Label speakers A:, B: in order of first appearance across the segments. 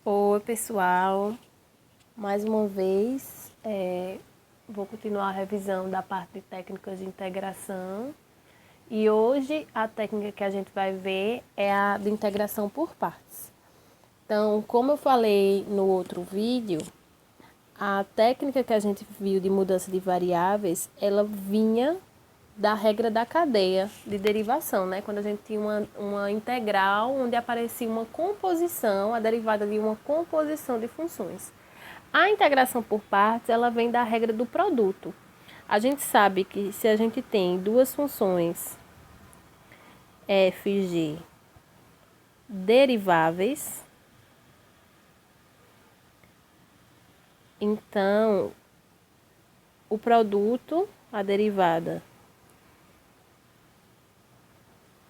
A: Oi, pessoal. Mais uma vez, vou continuar a revisão da parte de técnicas de integração. E hoje a técnica que a gente vai ver é a de integração por partes. Então, como eu falei no outro vídeo, a técnica que a gente viu de mudança de variáveis, ela vinha da regra da cadeia de derivação, né? Quando a gente tinha uma integral onde aparecia uma composição, a derivada de uma composição de funções. A integração por partes, ela vem da regra do produto. A gente sabe que se a gente tem duas funções f e g deriváveis, então o produto, a derivada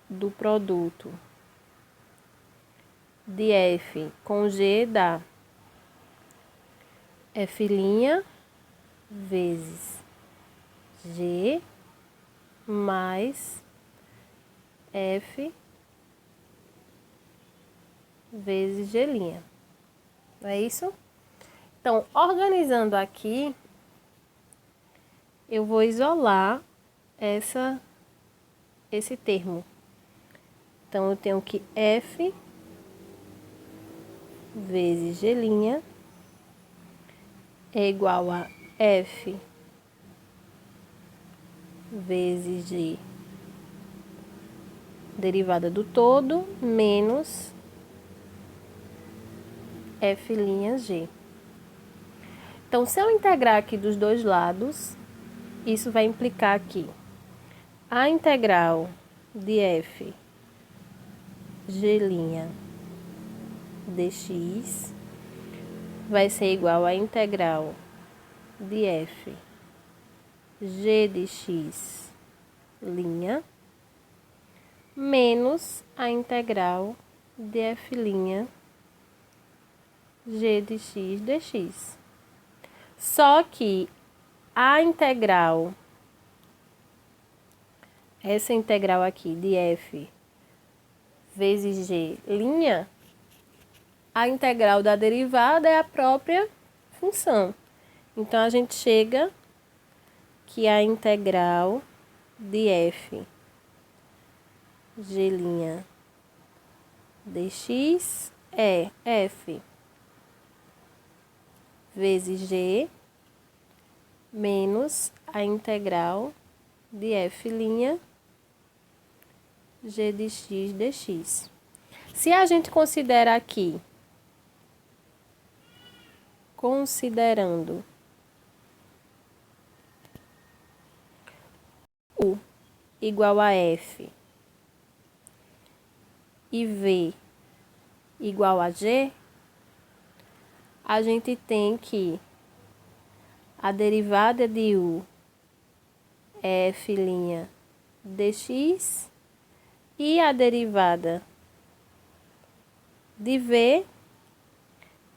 A: do produto de f com g dá f' vezes g mais f vezes g'. Não é isso? Então, organizando aqui, eu vou isolar esse termo. Então, eu tenho que f vezes g' é igual a f vezes g derivada do todo menos f'g. Então, se eu integrar aqui dos dois lados, isso vai implicar que a integral de f g' dx vai ser igual à integral de f g de x' menos a integral de f' g de x dx. Só que a integral, essa integral aqui de f vezes g', a integral da derivada é a própria função. Então, a gente chega que a integral de f g' dx é f vezes g menos a integral de f' g de x dx. Se a gente considera aqui, considerando u igual a f e v igual a g, a gente tem que a derivada de u é f' dx e a derivada de v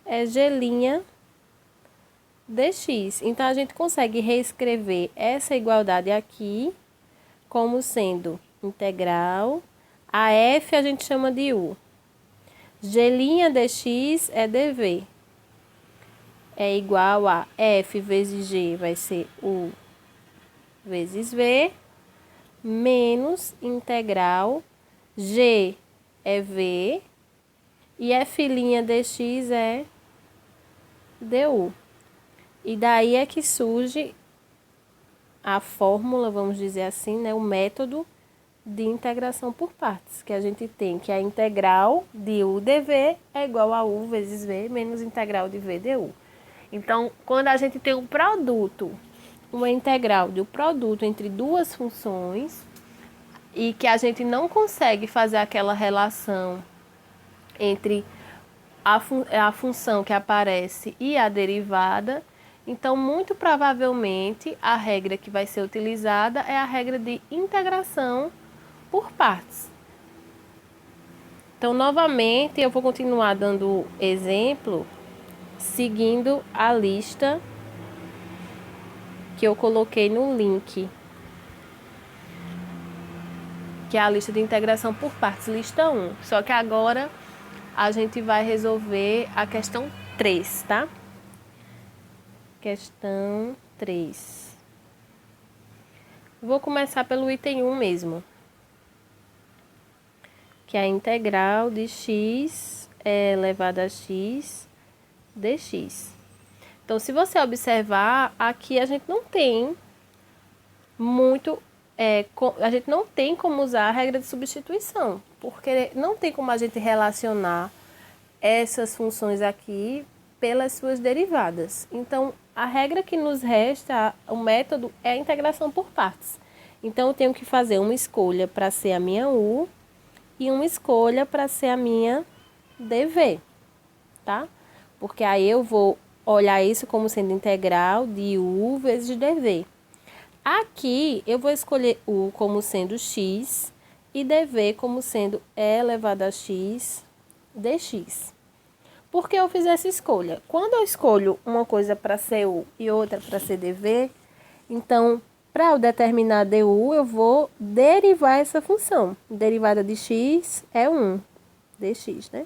A: é g' dx. Então, a gente consegue reescrever essa igualdade aqui como sendo integral. A f a gente chama de u. G' dx é dv. É igual a f vezes g vai ser u vezes v, menos integral g é v e f' dx é du. E daí é que surge a fórmula, vamos dizer assim, né, o método de integração por partes, que a gente tem que a integral de u dv é igual a u vezes v menos integral de v du. Então, quando a gente tem um produto, uma integral do produto entre duas funções e que a gente não consegue fazer aquela relação entre a função que aparece e a derivada, então, muito provavelmente, a regra que vai ser utilizada é a regra de integração por partes. Então, novamente, eu vou continuar dando exemplo, seguindo a lista que eu coloquei no link, que é a lista de integração por partes, lista 1. Só que agora a gente vai resolver a questão 3, tá? Questão 3. Vou começar pelo item 1 mesmo, que é a integral de x elevado a x dx. Então, se você observar, aqui a gente não tem a gente não tem como usar a regra de substituição, porque não tem como a gente relacionar essas funções aqui pelas suas derivadas. Então, a regra que nos resta, o método, é a integração por partes. Então, eu tenho que fazer uma escolha para ser a minha u e uma escolha para ser a minha dv, tá? Porque aí eu vou olhar isso como sendo integral de u vezes dv. Aqui, eu vou escolher u como sendo x e dv como sendo e elevado a x dx. Por que eu fiz essa escolha? Quando eu escolho uma coisa para ser u e outra para ser dv, então, para eu determinar du, eu vou derivar essa função. Derivada de x é 1 dx, né?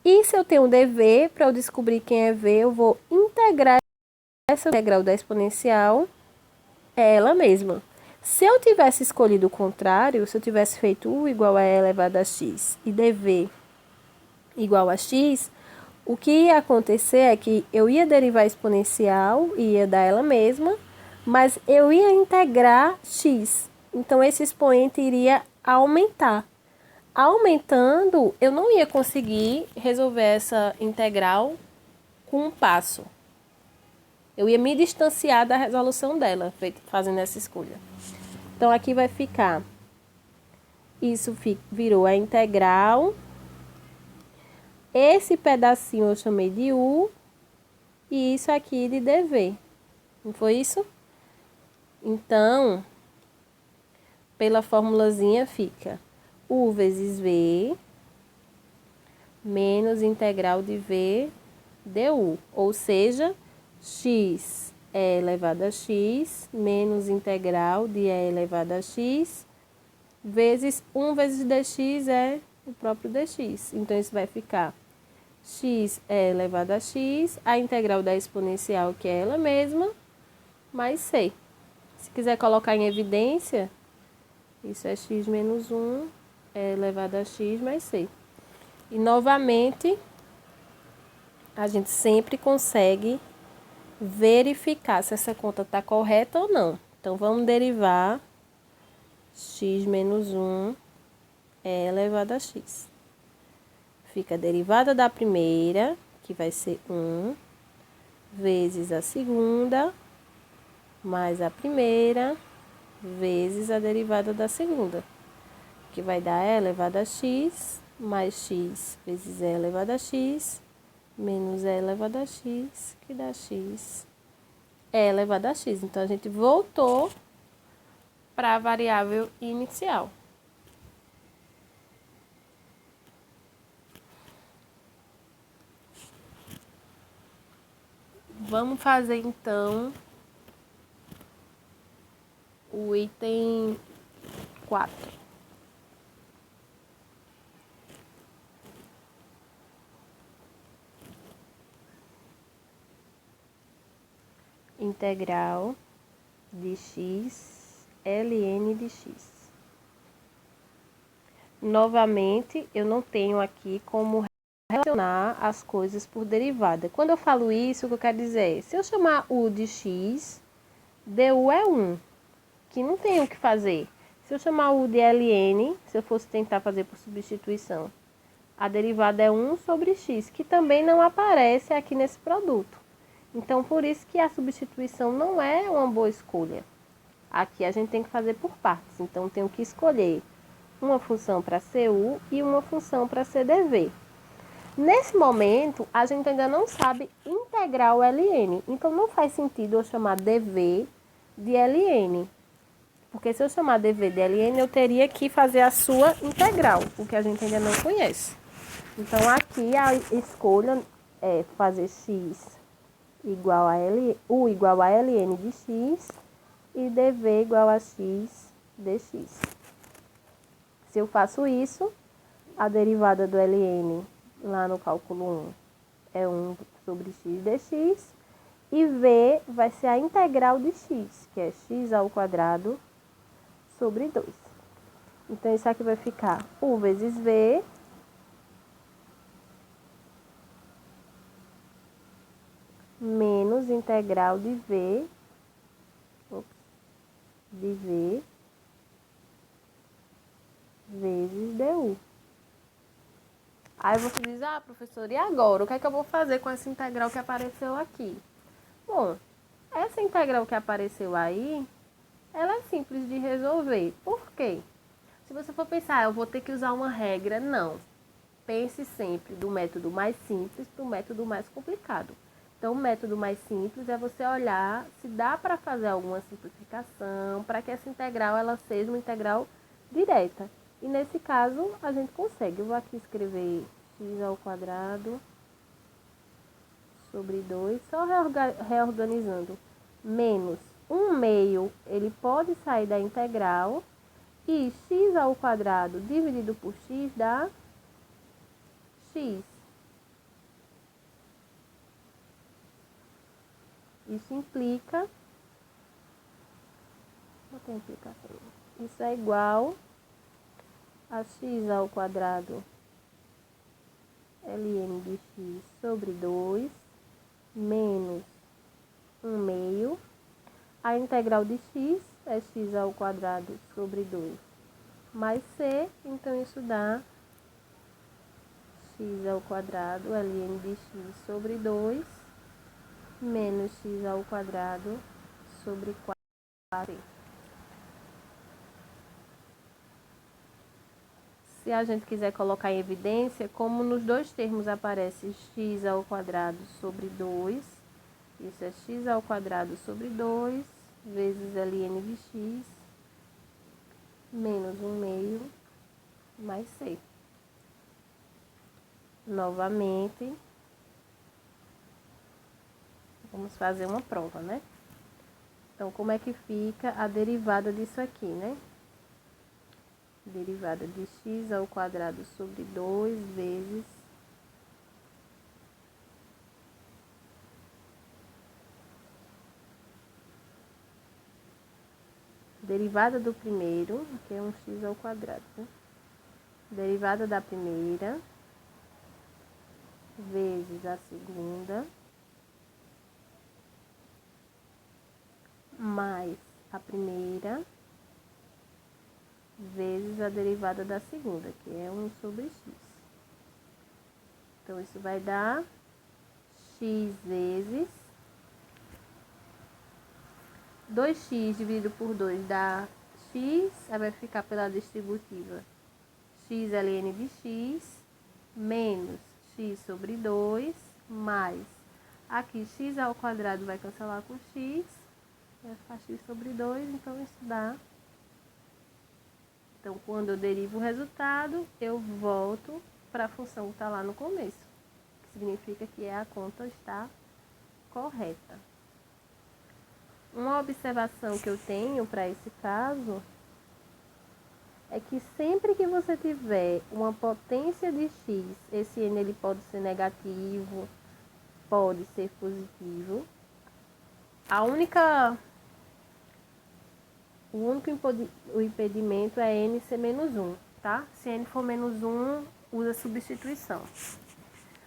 A: E se eu tenho dv, para eu descobrir quem é v, eu vou integrar essa integral da exponencial, é ela mesma. Se eu tivesse escolhido o contrário, se eu tivesse feito u igual a e elevado a x e dv igual a x, o que ia acontecer é que eu ia derivar a exponencial e ia dar ela mesma, mas eu ia integrar x. Então, esse expoente iria aumentar. Aumentando, eu não ia conseguir resolver essa integral com um passo. Eu ia me distanciar da resolução dela, fazendo essa escolha. Então, aqui vai ficar, isso virou a integral. Esse pedacinho eu chamei de u e isso aqui de dv. Não foi isso? Então, pela formulazinha fica u vezes v menos integral de v du. Ou seja, x é elevado a x menos integral de e elevado a x vezes 1 vezes dx é o próprio dx. Então, isso vai ficar x é elevado a x, a integral da exponencial, que é ela mesma, mais c. Se quiser colocar em evidência, isso é x menos 1 é elevado a x mais c. E, novamente, a gente sempre consegue verificar se essa conta está correta ou não. Então, vamos derivar x menos 1 é elevado a x. Fica a derivada da primeira, que vai ser 1, vezes a segunda, mais a primeira, vezes a derivada da segunda, que vai dar e elevado a x, mais x vezes e elevado a x, menos e elevado a x, que dá x e elevado a x. Então, a gente voltou para a variável inicial. Vamos fazer, então, o item 4. Integral de x, ln de x. Novamente, eu não tenho aqui como relacionar as coisas por derivada. Quando eu falo isso, o que eu quero dizer é, se eu chamar u de x, du é 1, que não tem o que fazer. Se eu chamar u de ln, se eu fosse tentar fazer por substituição, a derivada é 1 sobre x, que também não aparece aqui nesse produto. Então, por isso que a substituição não é uma boa escolha. Aqui a gente tem que fazer por partes. Então, tenho que escolher uma função para ser u e uma função para ser dv. Nesse momento, a gente ainda não sabe integrar o ln. Então, não faz sentido eu chamar dv de ln. Porque se eu chamar dv de ln, eu teria que fazer a sua integral, o que a gente ainda não conhece. Então, aqui a escolha é fazer x igual a u igual a ln de x e dv igual a x dx. Se eu faço isso, a derivada do ln lá no cálculo 1 é 1 sobre x dx. E v vai ser a integral de x, que é x ao quadrado sobre 2. Então, isso aqui vai ficar u vezes v menos integral de v vezes du. Aí você diz, professor, e agora? O que é que eu vou fazer com essa integral que apareceu aqui? Bom, essa integral que apareceu aí, ela é simples de resolver. Por quê? Se você for pensar, eu vou ter que usar uma regra, não. Pense sempre do método mais simples para o método mais complicado. Então, o método mais simples é você olhar se dá para fazer alguma simplificação para que essa integral ela seja uma integral direta. E nesse caso, a gente consegue. Eu vou aqui escrever x ao quadrado sobre 2, só reorganizando. Menos 1 meio, ele pode sair da integral. E x ao quadrado dividido por x dá x. Isso implica... Não tem implicação. Isso é igual a x ao quadrado ln de x sobre 2 menos 1 meio. A integral de x é x ao quadrado sobre 2 mais c, então isso dá x ao quadrado ln de x sobre 2 menos x ao quadrado sobre 4. Se a gente quiser colocar em evidência, como nos dois termos aparece x ao quadrado sobre 2, isso é x ao quadrado sobre 2 vezes ln de x menos 1 meio mais c. Novamente, vamos fazer uma prova, né? Então, como é que fica a derivada disso aqui, né? Derivada de x ao quadrado sobre 2 vezes derivada do primeiro, que é um x ao quadrado, né? Derivada da primeira vezes a segunda mais a primeira vezes a derivada da segunda, que é 1 sobre x. Então, isso vai dar x vezes 2x dividido por 2 dá x, aí vai ficar pela distributiva x ln de x menos x sobre 2 mais aqui x ao quadrado vai cancelar com x, vai ficar x sobre 2, então isso dá. Então, quando eu derivo o resultado, eu volto para a função que está lá no começo, que significa que a conta está correta. Uma observação que eu tenho para esse caso é que sempre que você tiver uma potência de x, esse n ele pode ser negativo, pode ser positivo. O único impedimento é n ser menos 1, tá? Se n for menos 1, usa substituição.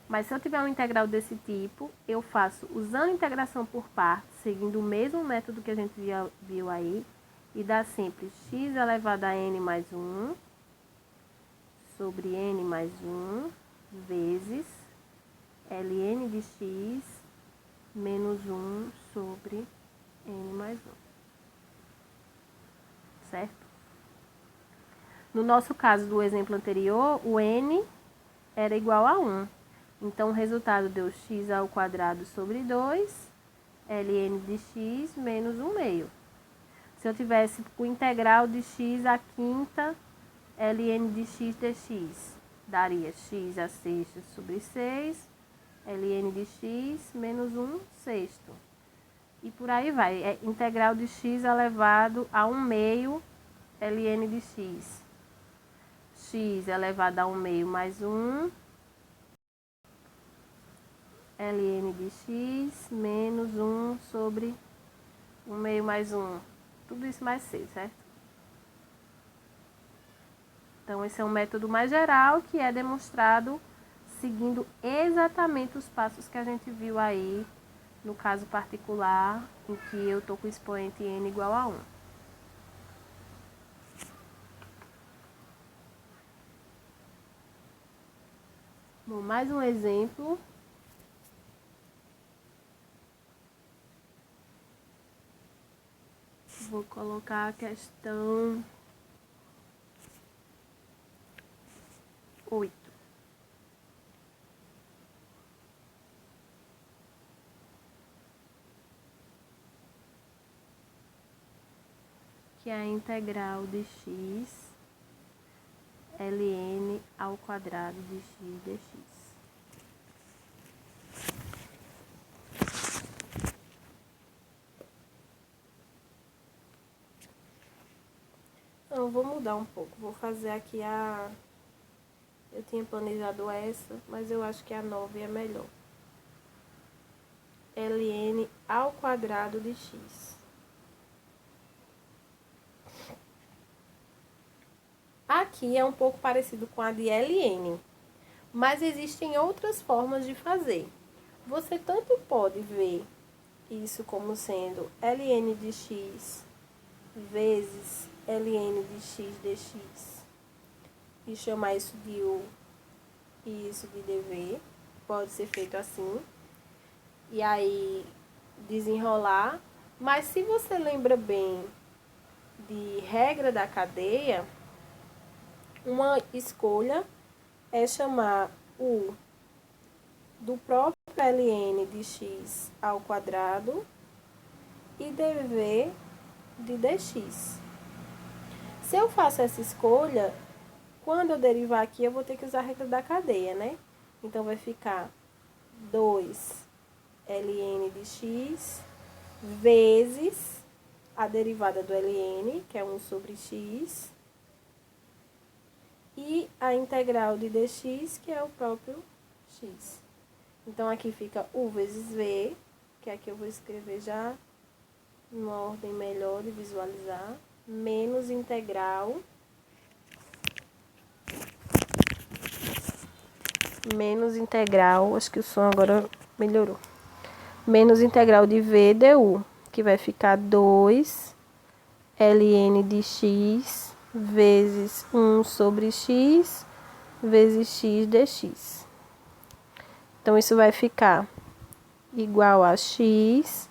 A: Mas se eu tiver uma integral desse tipo, eu faço usando integração por partes, seguindo o mesmo método que a gente viu aí, e dá sempre x elevado a n mais 1 sobre n mais 1 vezes ln de x menos 1 sobre n mais 1. Certo? No nosso caso do exemplo anterior, o n era igual a 1. Então, o resultado deu x ao quadrado sobre 2, ln de x menos 1 meio. Se eu tivesse o integral de x à quinta, ln de x dx, daria x à sexta sobre 6, ln de x menos 1 sexto. E por aí vai. É integral de x elevado a 1 meio, ln de x. X elevado a 1 meio mais 1 ln de x menos 1 sobre 1 meio mais 1. Tudo isso mais c, certo? Então, esse é um método mais geral que é demonstrado seguindo exatamente os passos que a gente viu aí no caso particular, em que eu estou com o expoente n igual a 1. Bom, mais um exemplo. Vou colocar a questão 8. Que é a integral de x ln ao quadrado de x dx. Então, vou mudar um pouco. Vou fazer aqui a... Eu tinha planejado essa, mas eu acho que a 9 é melhor. Ln ao quadrado de x. Aqui é um pouco parecido com a de ln, mas existem outras formas de fazer. Você tanto pode ver isso como sendo ln de x vezes ln de x dx e chamar isso de u e isso de dv. Pode ser feito assim. E aí desenrolar. Mas se você lembra bem de regra da cadeia, uma escolha é chamar u do próprio ln de x ao quadrado e dv de dx. Se eu faço essa escolha, quando eu derivar aqui, eu vou ter que usar a regra da cadeia, né? Então, vai ficar 2 ln de x vezes a derivada do ln, que é 1 sobre x, e a integral de dx, que é o próprio x. Então, aqui fica u vezes v, que aqui eu vou escrever já numa ordem melhor de visualizar, menos integral acho que o som agora melhorou, menos integral de v du, que vai ficar 2 ln de x vezes 1 sobre x vezes x dx. Então, isso vai ficar igual a x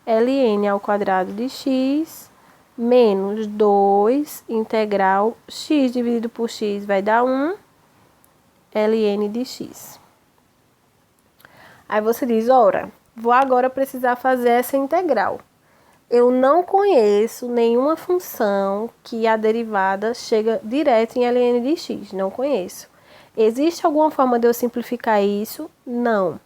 A: ln ao quadrado de x menos 2 integral x dividido por x vai dar 1 ln de x. Aí você diz, ora, vou agora precisar fazer essa integral. Eu não conheço nenhuma função que a derivada chega direto em ln de x, não conheço. Existe alguma forma de eu simplificar isso? Não.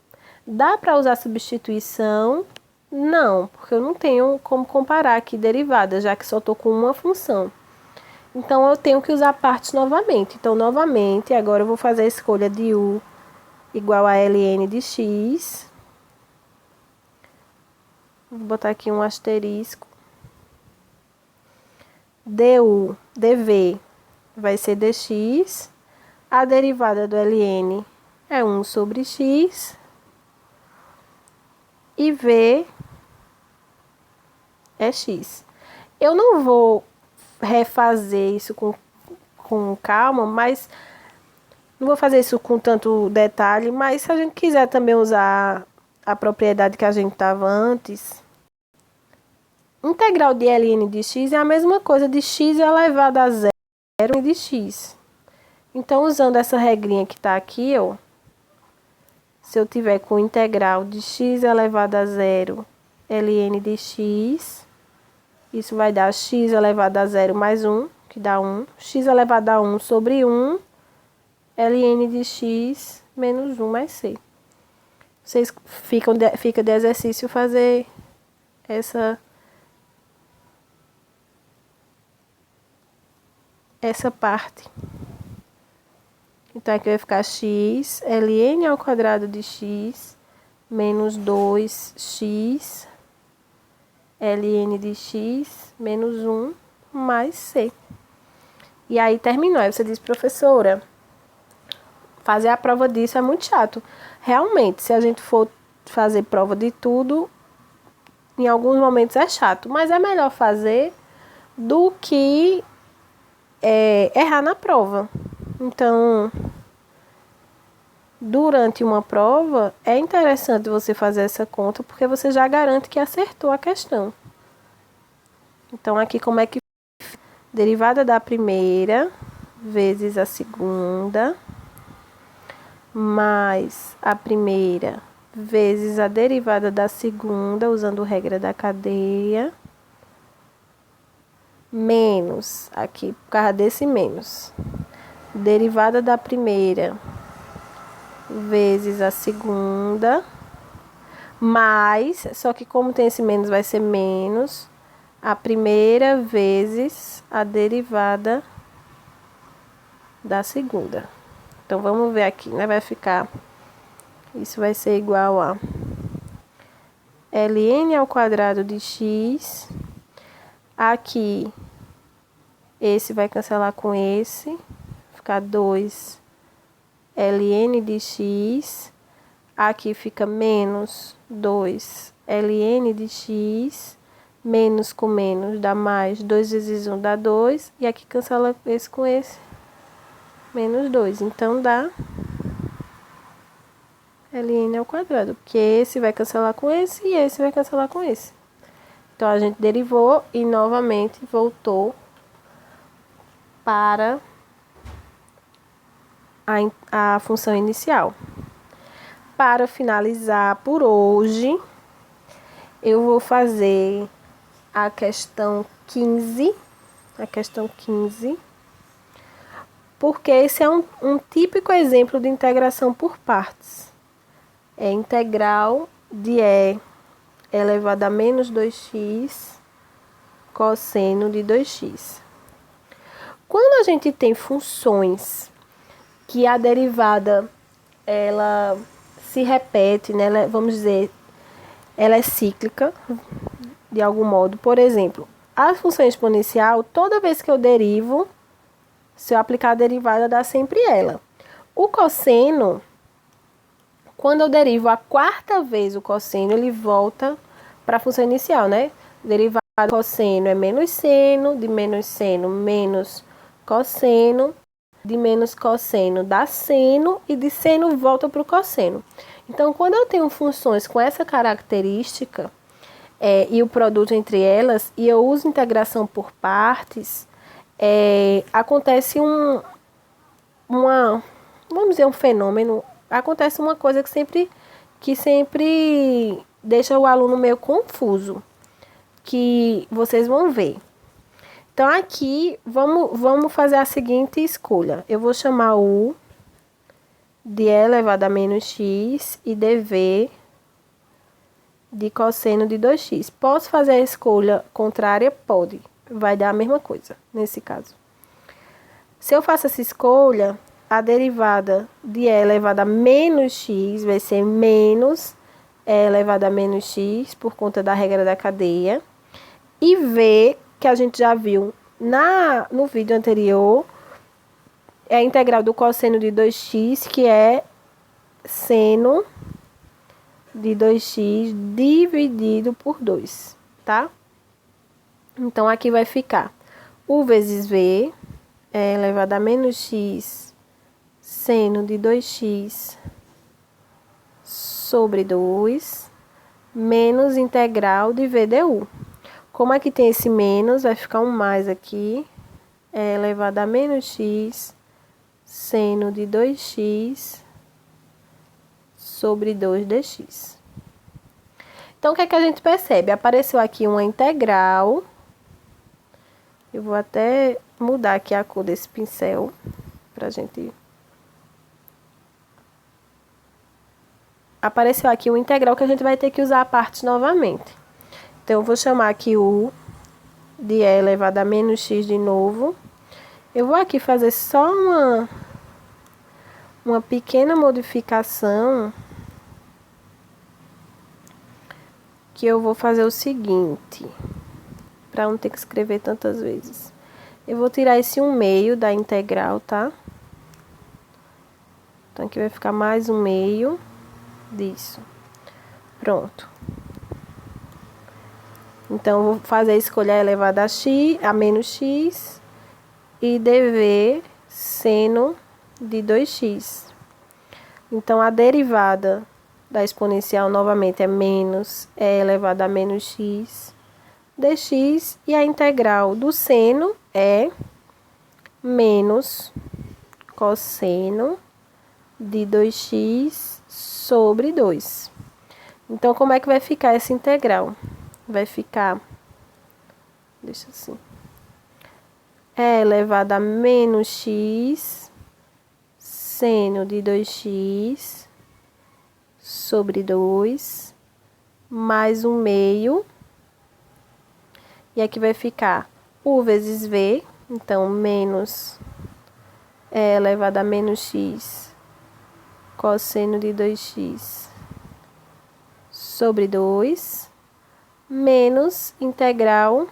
A: Dá para usar substituição? Não, porque eu não tenho como comparar aqui derivada, já que só estou com uma função. Então, eu tenho que usar partes novamente. Então, novamente, agora eu vou fazer a escolha de u igual a ln de x. Vou botar aqui um asterisco. dv vai ser dx. A derivada do ln é 1 sobre x. E v é x. Eu não vou refazer isso com calma, mas não vou fazer isso com tanto detalhe, mas se a gente quiser também usar a propriedade que a gente estava antes, integral de ln de x é a mesma coisa de x elevado a zero de x. Então, usando essa regrinha que está aqui, ó, se eu tiver com integral de x elevado a zero ln de x, isso vai dar x elevado a zero mais 1, que dá 1. X elevado a 1 sobre 1, ln de x menos 1 mais c. Vocês fica de exercício fazer essa parte. Então, aqui vai ficar x ln ao quadrado de x menos 2x, ln de x, menos 1, mais c. E aí terminou. Aí você diz, professora, fazer a prova disso é muito chato. Realmente, se a gente for fazer prova de tudo, em alguns momentos é chato. Mas é melhor fazer do que errar na prova. Então, durante uma prova, é interessante você fazer essa conta, porque você já garante que acertou a questão. Então, aqui como é que derivada da primeira vezes a segunda, mais a primeira vezes a derivada da segunda, usando regra da cadeia, menos, aqui por causa desse menos, derivada da primeira vezes a segunda, mais, só que como tem esse menos, vai ser menos a primeira vezes a derivada da segunda. Então, vamos ver aqui, né? Vai ficar, isso vai ser igual a ln ao quadrado de x. Aqui, esse vai cancelar com esse, ficar 2 ln de x. Aqui fica menos 2 ln de x. Menos com menos dá mais, 2 vezes 1 dá 2. E aqui cancela esse com esse, menos 2. Então, dá ln ao quadrado, porque esse vai cancelar com esse e esse vai cancelar com esse. Então, a gente derivou e novamente voltou para a função inicial. Para finalizar por hoje, eu vou fazer a questão 15, porque esse é um típico exemplo de integração por partes. É integral de e elevado a menos 2x cosseno de 2x. Quando a gente tem funções que a derivada ela se repete, né? Vamos dizer, ela é cíclica de algum modo. Por exemplo, a função exponencial, toda vez que eu derivo, se eu aplicar a derivada, dá sempre ela. O cosseno, quando eu derivo a quarta vez o cosseno, ele volta para a função inicial, né? Derivada do cosseno é menos seno, de menos seno, menos cosseno, de menos cosseno dá seno, e de seno volta para o cosseno. Então, quando eu tenho funções com essa característica, e o produto entre elas, e eu uso integração por partes, acontece vamos dizer, um fenômeno, acontece uma coisa que sempre deixa o aluno meio confuso, que vocês vão ver. Então, aqui, vamos fazer a seguinte escolha. Eu vou chamar U de E elevado a menos X e dV de cosseno de 2x. Posso fazer a escolha contrária? Pode. Vai dar a mesma coisa, nesse caso. Se eu faço essa escolha, a derivada de E elevado a menos x vai ser menos E elevado a menos x, por conta da regra da cadeia. E V, que a gente já viu no vídeo anterior, é a integral do cosseno de 2x, que é seno de 2x dividido por 2, tá? Então, aqui vai ficar U vezes V elevado a menos x seno de 2x sobre 2 menos integral de V du. Como aqui tem esse menos, vai ficar um mais aqui, elevado a menos x seno de 2x sobre 2 dx. Então, o que é que a gente percebe? Apareceu aqui uma integral. Eu vou até mudar aqui a cor desse pincel pra gente. Apareceu aqui uma integral que a gente vai ter que usar a parte novamente. Então, eu vou chamar aqui U de E elevado a menos x de novo. Eu vou aqui fazer só uma pequena modificação aqui eu vou fazer o seguinte, para não ter que escrever tantas vezes. Eu vou tirar esse 1/2 da integral, tá? Então, aqui vai ficar mais 1/2 disso. Pronto. Então, eu vou fazer a escolha elevada a x, a menos x, e dv seno de 2x. Então, a derivada da exponencial, novamente, é menos e elevado a menos x dx, e a integral do seno é menos cosseno de 2x sobre 2. Então, como é que vai ficar essa integral? Vai ficar, deixa assim, é elevado a menos x seno de 2x sobre 2 mais 1/2. E aqui vai ficar u vezes v, então menos é elevado a menos x cosseno de 2x sobre 2, menos integral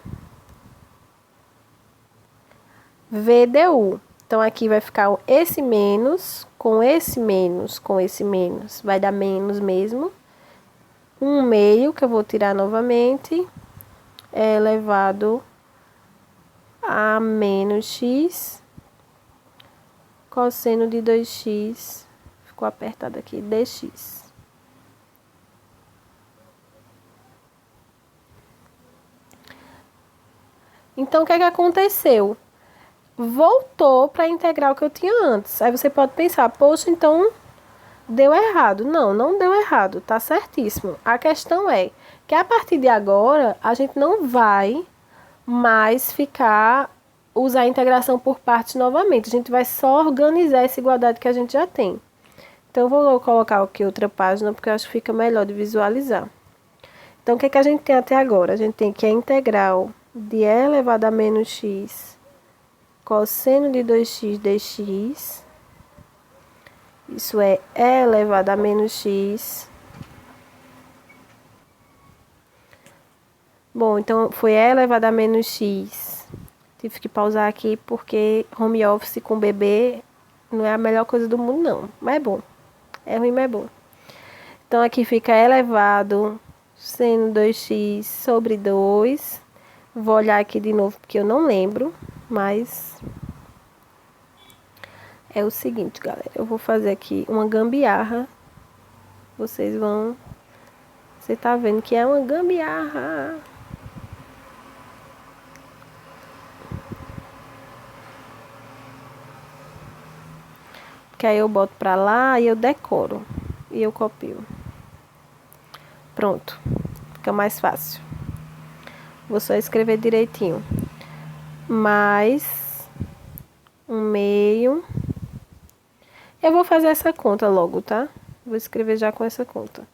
A: v du. Então, aqui vai ficar esse menos, com esse menos, com esse menos, vai dar menos mesmo. 1/2, que eu vou tirar novamente, é elevado a menos x cosseno de 2x, ficou apertado aqui, dx. Então, o que é que aconteceu? Voltou para a integral que eu tinha antes. Aí você pode pensar, poxa, então deu errado. Não, não deu errado, tá certíssimo. A questão é que a partir de agora, a gente não vai mais usar a integração por partes novamente. A gente vai só organizar essa igualdade que a gente já tem. Então, eu vou colocar aqui outra página, porque eu acho que fica melhor de visualizar. Então, o que é que a gente tem até agora? A gente tem que a integral de e elevado a menos x cosseno de 2x dx. Isso é e elevado a menos x. Bom, então foi e elevado a menos x. Tive que pausar aqui porque home office com bebê não é a melhor coisa do mundo, não. Mas é bom. É ruim, mas é bom. Então, aqui fica elevado seno 2x sobre 2. Vou olhar aqui de novo porque eu não lembro, mas é o seguinte, galera. Eu vou fazer aqui uma gambiarra. Você tá vendo que é uma gambiarra. Que aí eu boto pra lá e eu decoro. E eu copio. Pronto. Fica mais fácil. Vou só escrever direitinho. Mais 1/2. Eu vou fazer essa conta logo, tá? Vou escrever já com essa conta.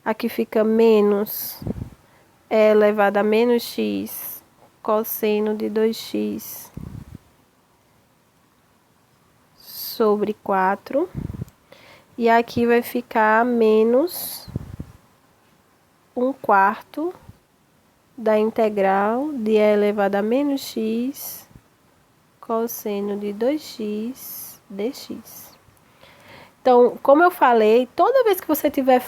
A: Aqui fica menos e elevado a menos x cosseno de 2x sobre 4. E aqui vai ficar menos 1/4 da integral de e elevado a menos x cosseno de 2x dx. Então, como eu falei, toda vez que você tiver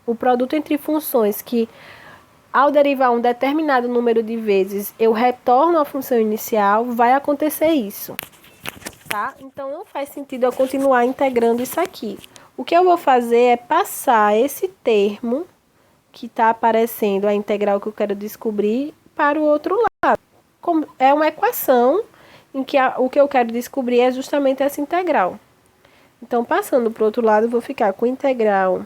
A: o produto entre funções que, ao derivar um determinado número de vezes, eu retorno à função inicial, vai acontecer isso, tá? Então, não faz sentido eu continuar integrando isso aqui. O que eu vou fazer é passar esse termo que está aparecendo, a integral que eu quero descobrir, para o outro lado. É uma equação em que o que eu quero descobrir é justamente essa integral. Então, passando para o outro lado, eu vou ficar com integral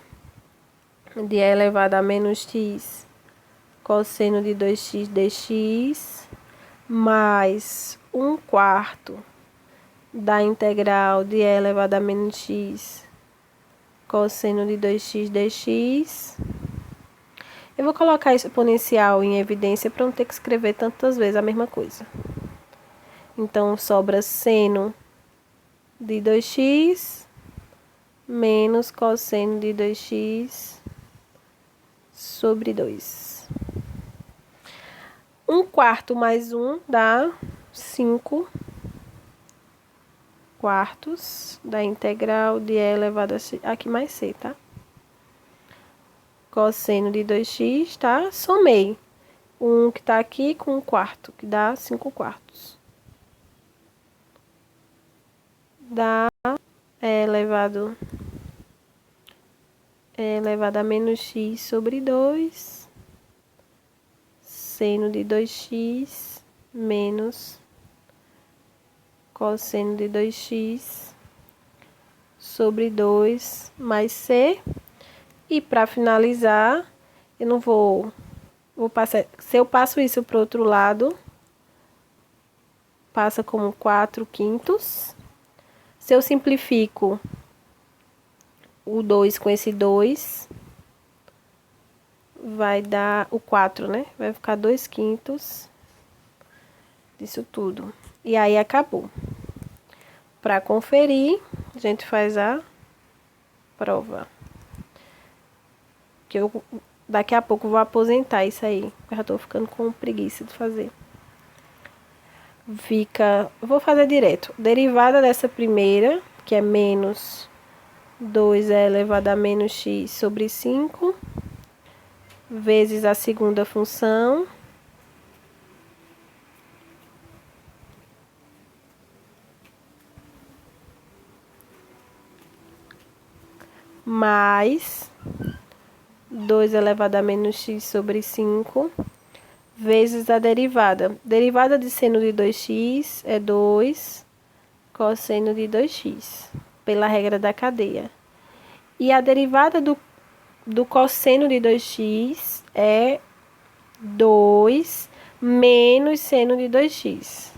A: de e elevado a menos x cosseno de 2x dx mais 1/4 da integral de e elevado a menos x cosseno de 2x dx. Eu vou colocar exponencial em evidência para não ter que escrever tantas vezes a mesma coisa. Então, sobra seno de 2x menos cosseno de 2x sobre 2. 1/4 mais 1 dá 5 quartos da integral de e elevado a x, aqui mais c, tá? Cosseno de 2x, tá? Somei. 1 que tá aqui com 1/4, que dá 5 quartos. Dá e elevado a menos x sobre 2, seno de 2x menos cosseno de 2x sobre 2 mais c. E para finalizar, eu não vou passar, se eu passo isso para o outro lado, passa como 4/5. Se eu simplifico o 2 com esse 2, vai dar o 4, né? Vai ficar 2/5 disso tudo. E aí acabou. Para conferir, a gente faz a prova. Que eu daqui a pouco vou aposentar isso aí. Eu já tô ficando com preguiça de fazer. Vou fazer direto. Derivada dessa primeira, que é menos 2 é elevado a menos x sobre 5, vezes a segunda função, mais 2 elevado a menos x sobre 5, vezes a derivada. Derivada de seno de 2x é 2 cosseno de 2x, pela regra da cadeia. E a derivada do cosseno de 2x é 2 menos seno de 2x.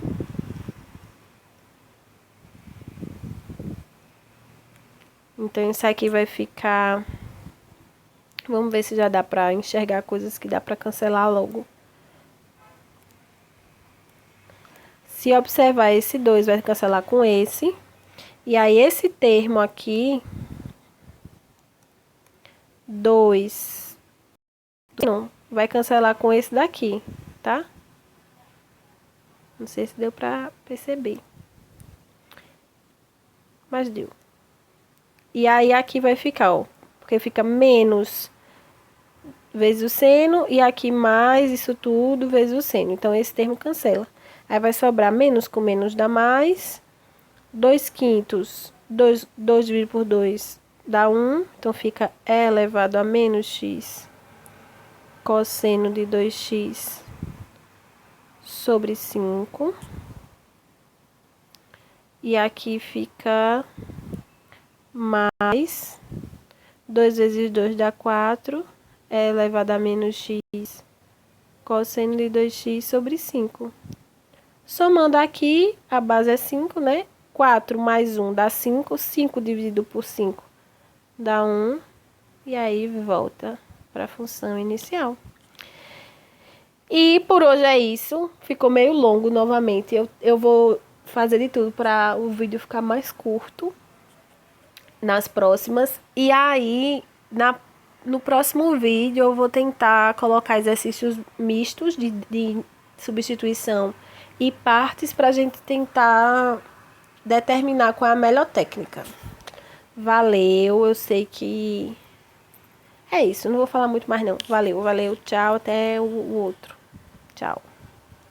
A: Então, isso aqui vai ficar... Vamos ver se já dá para enxergar coisas que dá para cancelar logo. Se observar esse 2, vai cancelar com esse. E aí, esse termo aqui... 2... Não, vai cancelar com esse daqui, tá? Não sei se deu para perceber. Mas deu. E aí, aqui vai ficar, ó. Porque fica menos vezes o seno, e aqui mais isso tudo vezes o seno. Então, esse termo cancela. Aí, vai sobrar menos com menos dá mais. 2/5, 2 dividido por 2 dá 1. Então, fica e elevado a menos x cosseno de 2x sobre 5. E aqui fica mais 2 vezes 2 dá 4. É elevado a menos x cosseno de 2x sobre 5. Somando aqui, a base é 5, né? 4 mais 1 dá 5. 5 dividido por 5 dá 1. E aí, volta para a função inicial. E por hoje é isso. Ficou meio longo novamente. Eu vou fazer de tudo para o vídeo ficar mais curto nas próximas. E aí, no próximo vídeo, eu vou tentar colocar exercícios mistos de substituição e partes para a gente tentar determinar qual é a melhor técnica. Valeu, eu sei que é isso, não vou falar muito mais não. Valeu, tchau, até o outro. Tchau.